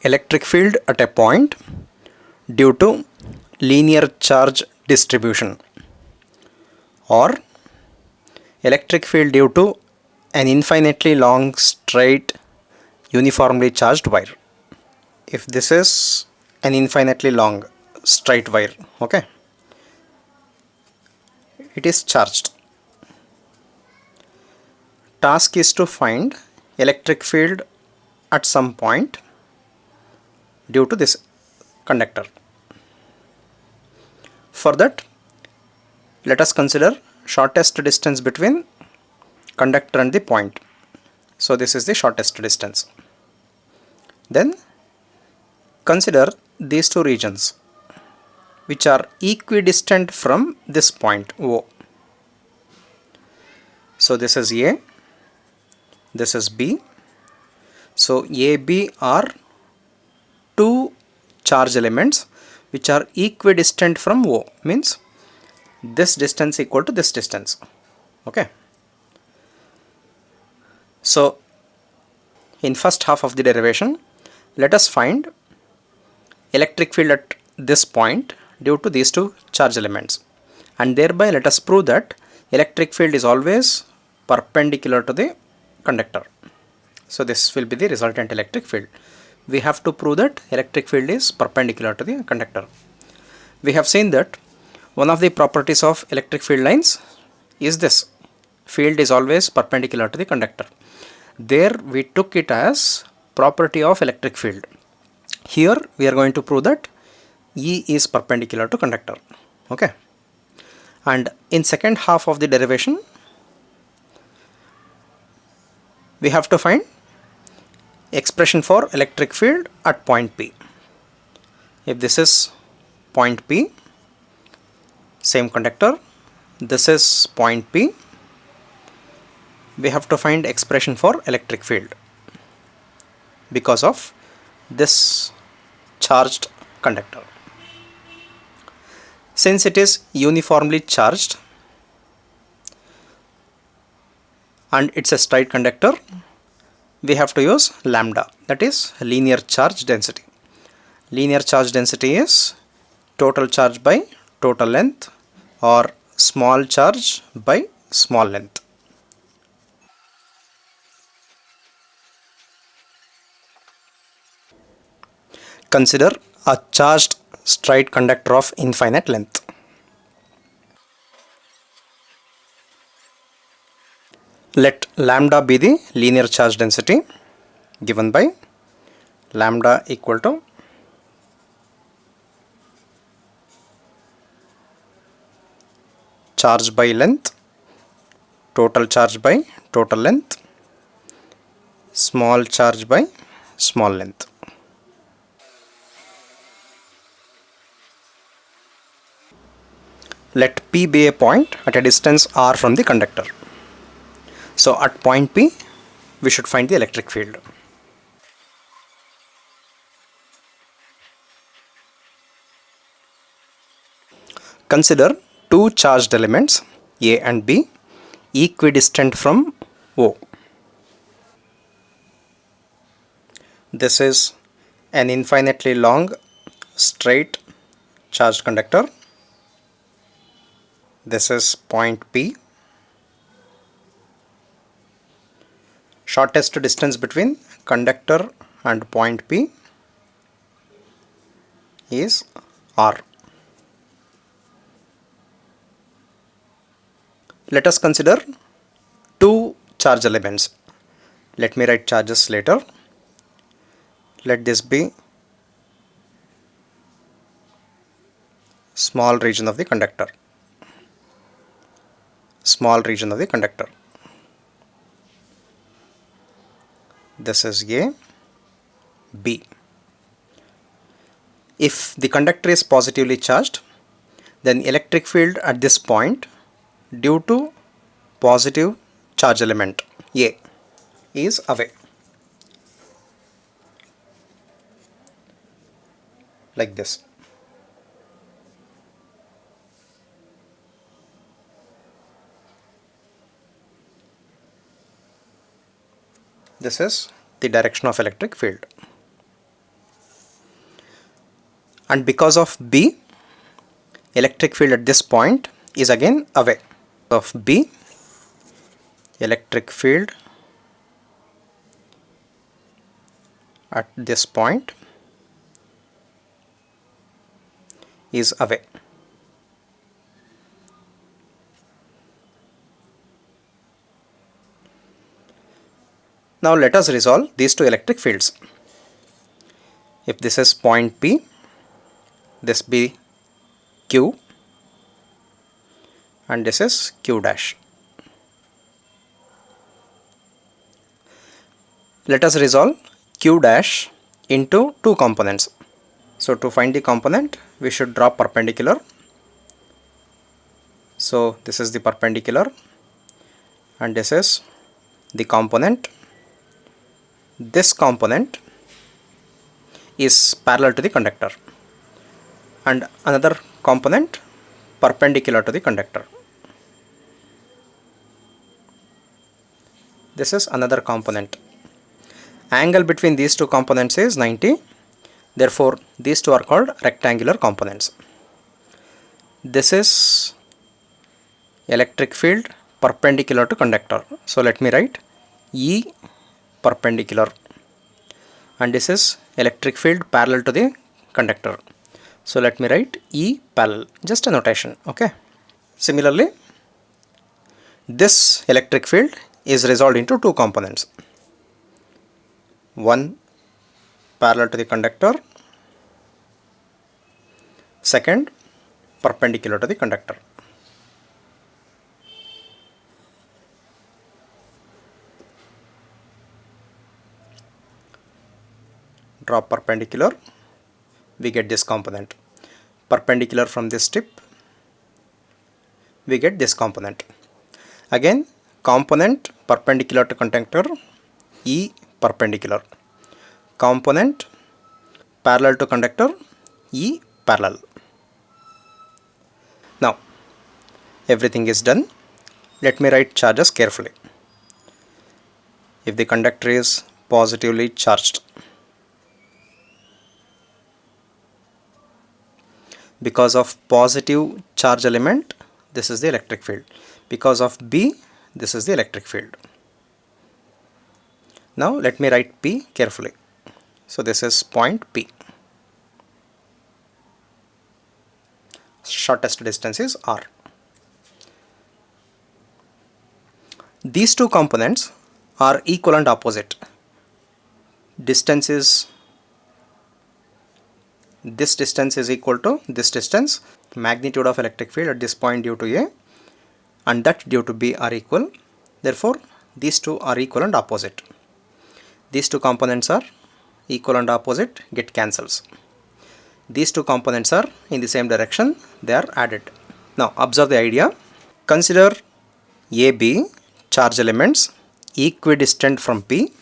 electric field at a point due to linear charge distribution, or electric field due to an infinitely long straight uniformly charged wire. If this is an infinitely long straight wire, okay, it is charged. Task is to find electric field at some point due to this conductor. For that, let us consider shortest distance between conductor and the point. So this is the shortest distance. Then consider these two regions which are equidistant from this point O. So this is A, this is B. So AB are two charge elements which are equidistant from O, means this distance equal to this distance. Okay. So in first half of the derivation, let us find electric field at this point due to these two charge elements, and thereby let us prove that electric field is always perpendicular to the conductor. So this will be the resultant electric field. We have to prove that electric field is perpendicular to the conductor. We have seen that one of the properties of electric field lines is this: field is always perpendicular to the conductor. There we took it as property of electric field. Here we are going to prove that E is perpendicular to conductor. Okay. And in second half of the derivation, we have to find expression for electric field at point P. If this is point P, same conductor, this is point P, we have to find expression for electric field because of this charged conductor. Since it is uniformly charged and it's a straight conductor, we have to use lambda, that is linear charge density. Linear charge density is total charge by total length, or small charge by small length. Consider a charged straight conductor of infinite length. Let lambda be the linear charge density given by lambda equal to charge by length, total charge by total length, small charge by small length. Let P be a point at a distance r from the conductor. So at point P, we should find the electric field. Consider two charged elements A and B equidistant from O. This is an infinitely long straight charged conductor. This is point P. Shortest distance between conductor and point P is R. Let us consider two charge elements. Let me write charges later. Let this be small region of the conductor. Small region of the conductor. This is A, B. If the conductor is positively charged, then electric field at this point due to positive charge element A is away. Like this. This is the direction of electric field. and because of B, electric field at this point is again away. Of B, electric field at this point is away. Now let us resolve these two electric fields. If this is point P, this be Q and this is Q dash. Let us resolve Q dash into two components. So to find the component, we should draw perpendicular. So this is the perpendicular and this is the component. This component is parallel to the conductor and another component perpendicular to the conductor. This is another component. Angle between these two components is 90. Therefore, these two are called rectangular components. This is electric field perpendicular to conductor. So let me write E perpendicular, and this is electric field parallel to the conductor. So let me write E parallel, just a notation, okay. Similarly, this electric field is resolved into two components. One parallel to the conductor, second perpendicular to the conductor. Draw perpendicular, we get this component. Perpendicular from this tip, we get this component. Again, component perpendicular to conductor, E perpendicular. Component parallel to conductor, E parallel. Now, everything is done. Let me write charges carefully. If the conductor is positively charged, because of positive charge element, this is the electric field. Because of B, this is the electric field. Now let me write P carefully. So this is point P. Shortest distance is R. These two components are equal and opposite. Distance is, this distance is equal to this distance. Magnitude of electric field at this point due to A and that due to B are equal. Therefore, these two are equal and opposite. These two components are equal and opposite, get cancels. These two components are in the same direction, they are added. Now observe the idea. Consider AB charge elements equidistant from P.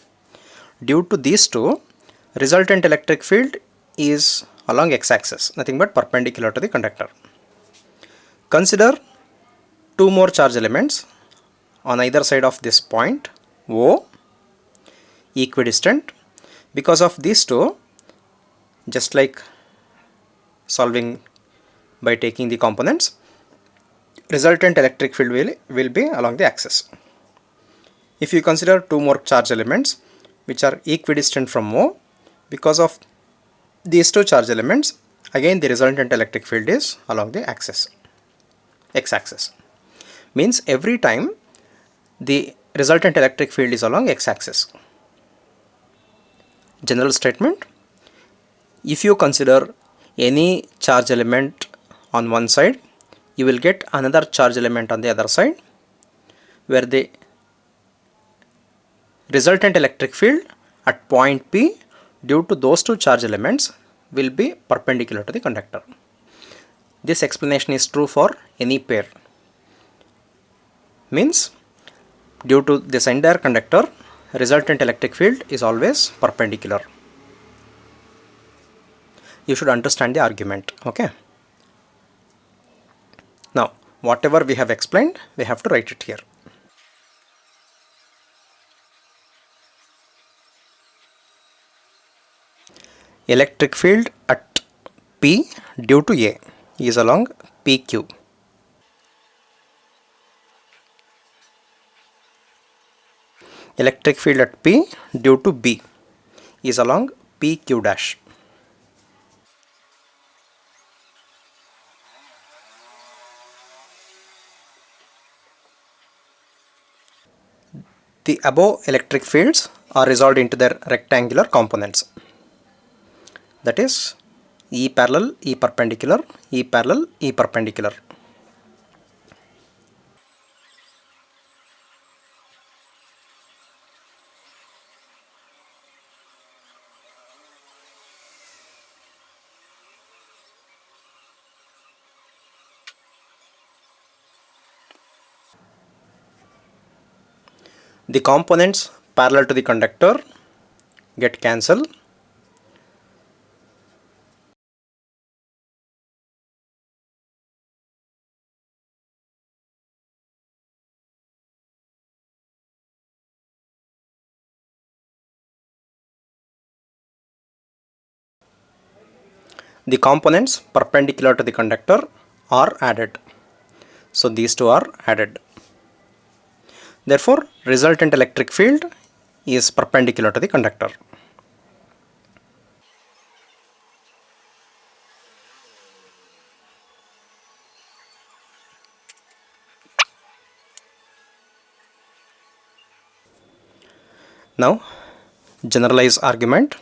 Due to these two, resultant electric field is along x-axis, nothing but perpendicular to the conductor. Consider two more charge elements on either side of this point O, equidistant. Because of these two, just like solving by taking the components, resultant electric field will be along the axis. If you consider two more charge elements which are equidistant from O, because of these two charge elements, again the resultant electric field is along the axis, x-axis. Means every time the resultant electric field is along x-axis. General statement: if you consider any charge element on one side, you will get another charge element on the other side, where the resultant electric field at point P due to those two charge elements will be perpendicular to the conductor. This explanation is true for any pair. Means due to this entire conductor, resultant electric field is always perpendicular. You should understand the argument, okay? Now, whatever we have explained, we have to write it here. Electric field at P due to A is along PQ. Electric field at P due to B is along PQ dash. The above electric fields are resolved into their rectangular components. That is E parallel, E perpendicular, E parallel, E perpendicular. The components parallel to the conductor get cancelled. The components perpendicular to the conductor are added. So these two are added. Therefore, resultant electric field is perpendicular to the conductor. Now, generalize argument.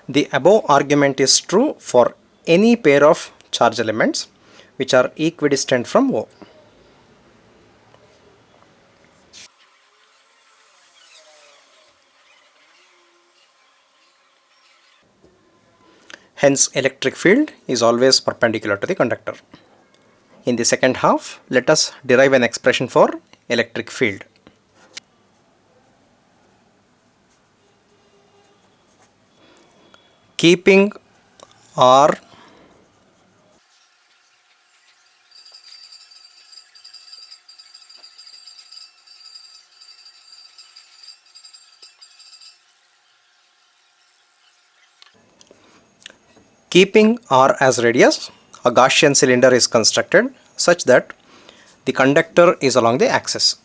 The above argument is true for any pair of charge elements which are equidistant from O. Hence, electric field is always perpendicular to the conductor. In the second half, let us derive an expression for electric field. Keeping or keeping R as radius, a Gaussian cylinder is constructed such that the conductor is along the axis.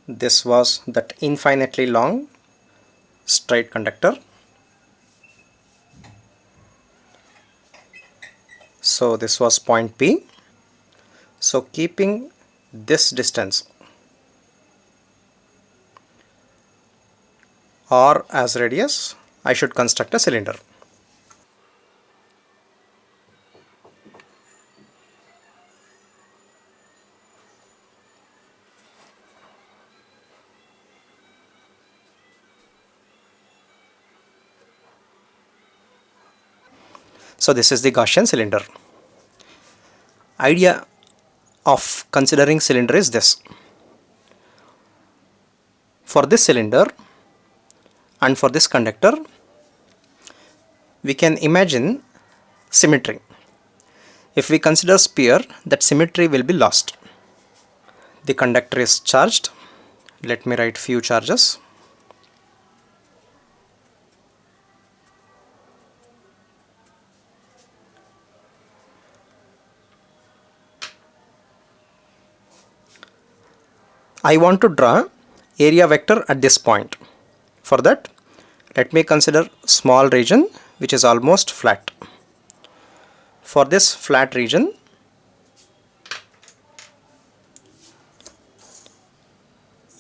This was that infinitely long straight conductor. So this was point P. So keeping this distance R as radius, I should construct a cylinder. So this is the Gaussian cylinder. Idea of considering cylinder is this. For this cylinder and for this conductor, we can imagine symmetry. If we consider sphere, that symmetry will be lost. The conductor is charged. Let me write few charges. I want to draw area vector at this point. For that, let me consider small region which is almost flat. For this flat region,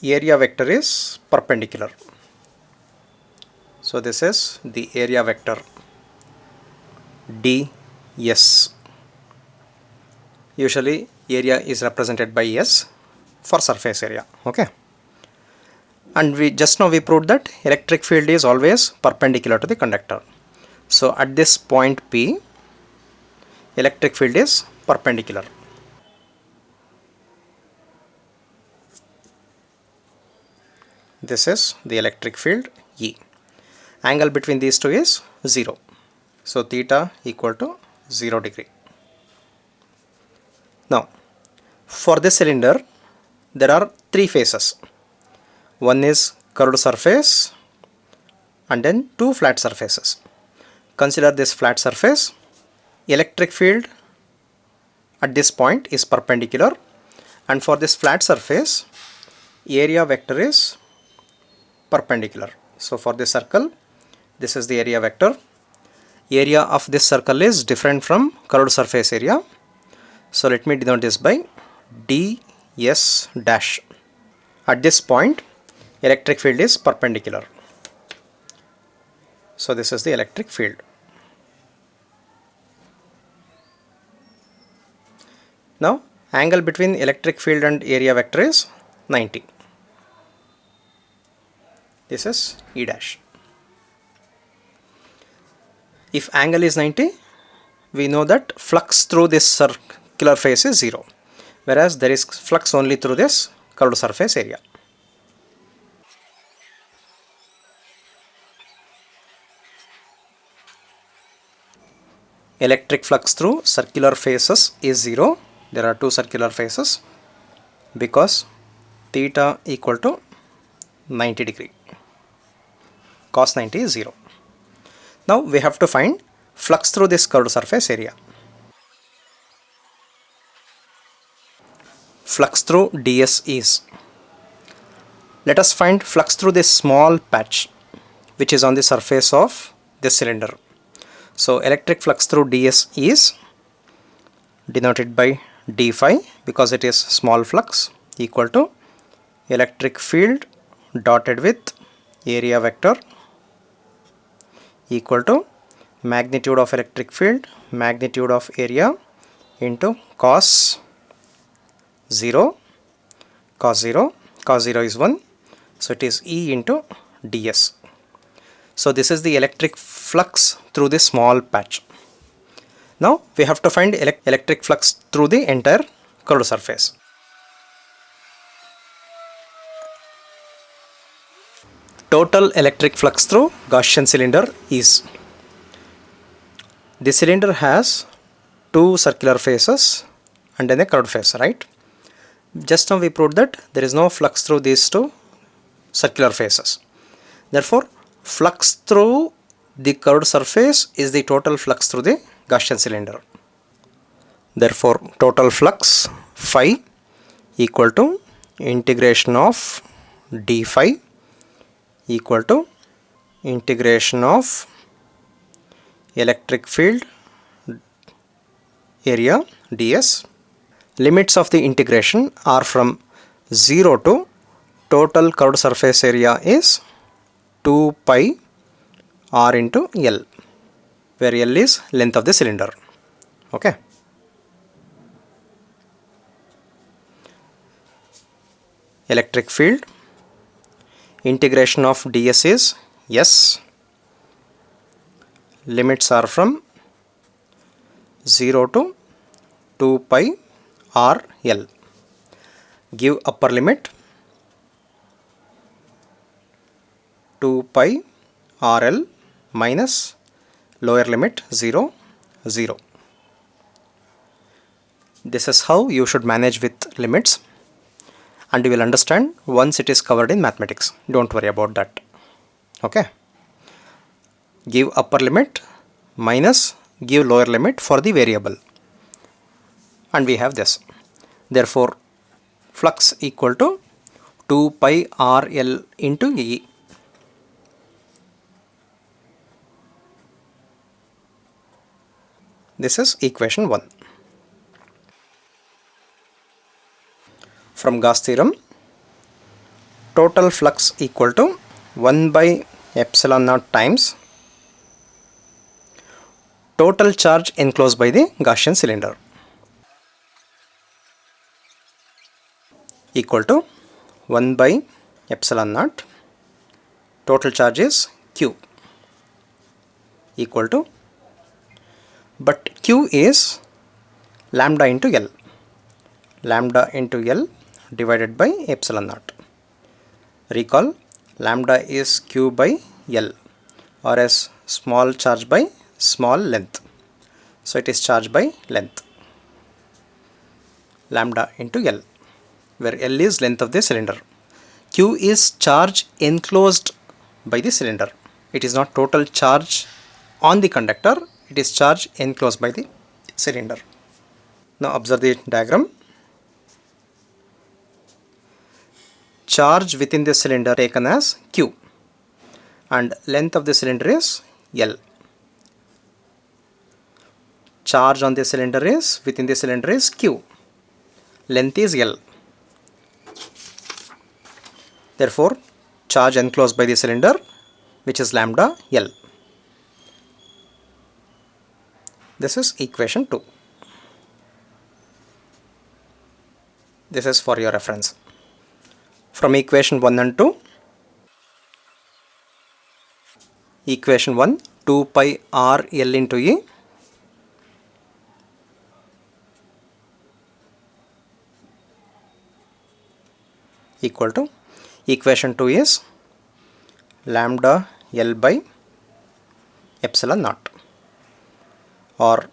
area vector is perpendicular. So this is the area vector ds. Usually area is represented by S for surface area. Okay. And we just now we proved that electric field is always perpendicular to the conductor. So at this point P, electric field is perpendicular. This is the electric field E. Angle between these two is 0. So theta equal to 0 degree. Now for this cylinder there are three faces. One is curved surface and then two flat surfaces. Consider this flat surface. Electric field at this point is perpendicular, and for this flat surface area vector is perpendicular. So for this circle, this is the area vector. Area of this circle is different from curved surface area. So let me denote this by ds dash. At this point electric field is perpendicular. So this is the electric field. Now angle between electric field and area vector is 90. This is E dash. If angle is 90, we know that flux through this circular face is 0, whereas there is flux only through this curved surface area. Electric flux through circular faces is 0. There are two circular faces because theta equal to 90 degree. Cos 90 is 0. Now we have to find flux through this curved surface area. Flux through ds is, let us find flux through this small patch which is on the surface of this cylinder. So electric flux through ds is denoted by d phi because it is small flux, equal to electric field dotted with area vector equal to magnitude of electric field, magnitude of area into cos 0, cos 0, cos 0 is 1, so it is E into ds. So this is the electric flux through this small patch. Now we have to find electric flux through the entire curved surface. Total electric flux through Gaussian cylinder is, the cylinder has two circular faces and then a curved face, right? Just now we proved that there is no flux through these two circular faces. Therefore flux through the curved surface is the total flux through the Gaussian cylinder. Therefore total flux phi equal to integration of d phi equal to integration of electric field area ds. Limits of the integration are from 0 to total curved surface area is 2 pi r into L, where L is length of the cylinder. Okay. Electric field, integration of ds is S. Limits are from 0 to 2 pi r L. Give upper limit 2 pi r L minus lower limit 0, 0. This is how you should manage with limits, and you will understand once it is covered in mathematics. Don't worry about that. Okay. Give upper limit minus give lower limit for the variable, and we have this. Therefore flux equal to 2 pi r L into E. This is equation 1. From Gauss theorem, total flux equal to 1 by epsilon naught times total charge enclosed by the Gaussian cylinder equal to 1 by epsilon naught, total charge is Q, equal to, but Q is lambda into L, lambda into L divided by epsilon naught. Recall, lambda is Q by L, or as small charge by small length. So it is charge by length. lambda into L, where L is length of the cylinder. Q is charge enclosed by the cylinder. It is not total charge on the conductor, it is charge enclosed by the cylinder. Now observe the diagram. Charge within the cylinder taken as Q and length of the cylinder is L. Charge on the cylinder is, within the cylinder is Q. Length is L. Therefore, charge enclosed by the cylinder, which is lambda L. This is equation 2. This is for your reference. From equation 1 and 2, equation 1, 2 pi r L into E equal to, equation 2 is lambda L by epsilon naught, or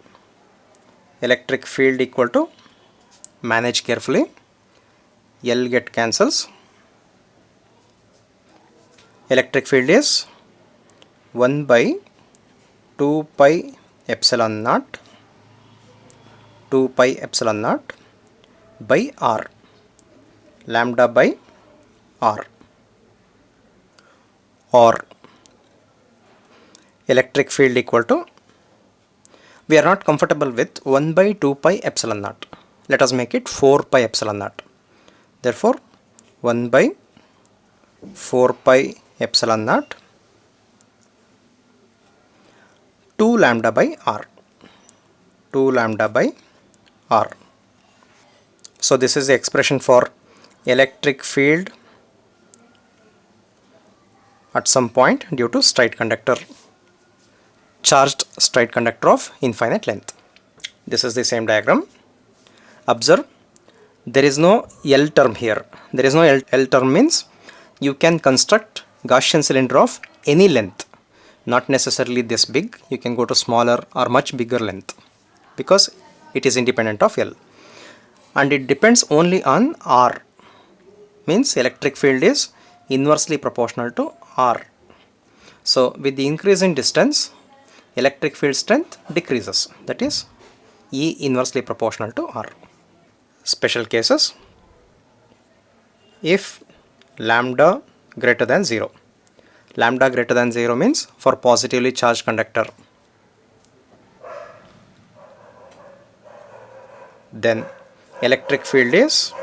electric field equal to, manage carefully, L get cancels, electric field is 1 by 2 pi epsilon naught, 2 pi epsilon naught by R, lambda by R, or electric field equal to, we are not comfortable with 1 by 2 pi epsilon naught. Let us make it 4 pi epsilon naught. Therefore, 1 by 4 pi epsilon naught 2 lambda by R, 2 lambda by R. So this is the expression for electric field at some point due to straight conductor, charged straight conductor of infinite length. This is the same diagram. Observe, there is no L term here. There is no L term means you can construct Gaussian cylinder of any length, not necessarily this big. You can go to smaller or much bigger length because it is independent of L, and it depends only on R, means electric field is inversely proportional to R. So with the increase in distance, electric field strength decreases, that is E inversely proportional to R. Special cases, if lambda greater than 0, lambda greater than 0 means for positively charged conductor, then electric field is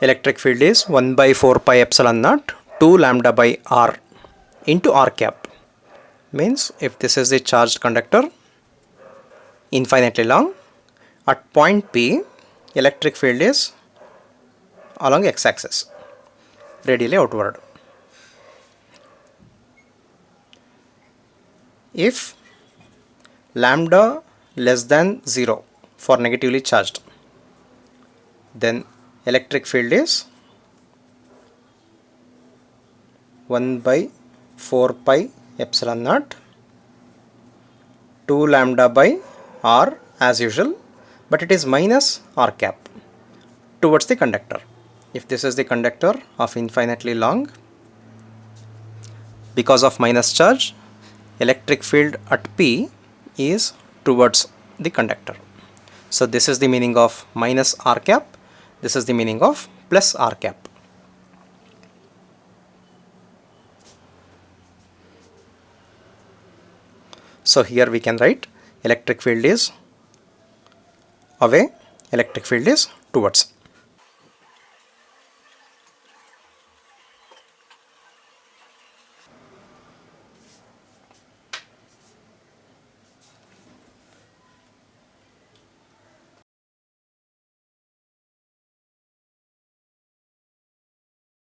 electric field is 1 by 4 pi epsilon naught 2 lambda by R into R cap. Means if this is the charged conductor infinitely long, at point P electric field is along x-axis radially outward. If lambda less than 0 for negatively charged, then electric field is 1 by 4 pi epsilon naught 2 lambda by R as usual, but it is minus R cap towards the conductor. If this is the conductor of infinitely long, because of minus charge, electric field at P is towards the conductor. So this is the meaning of minus R cap, this is the meaning of plus R cap. So here we can write electric field is away, electric field is towards.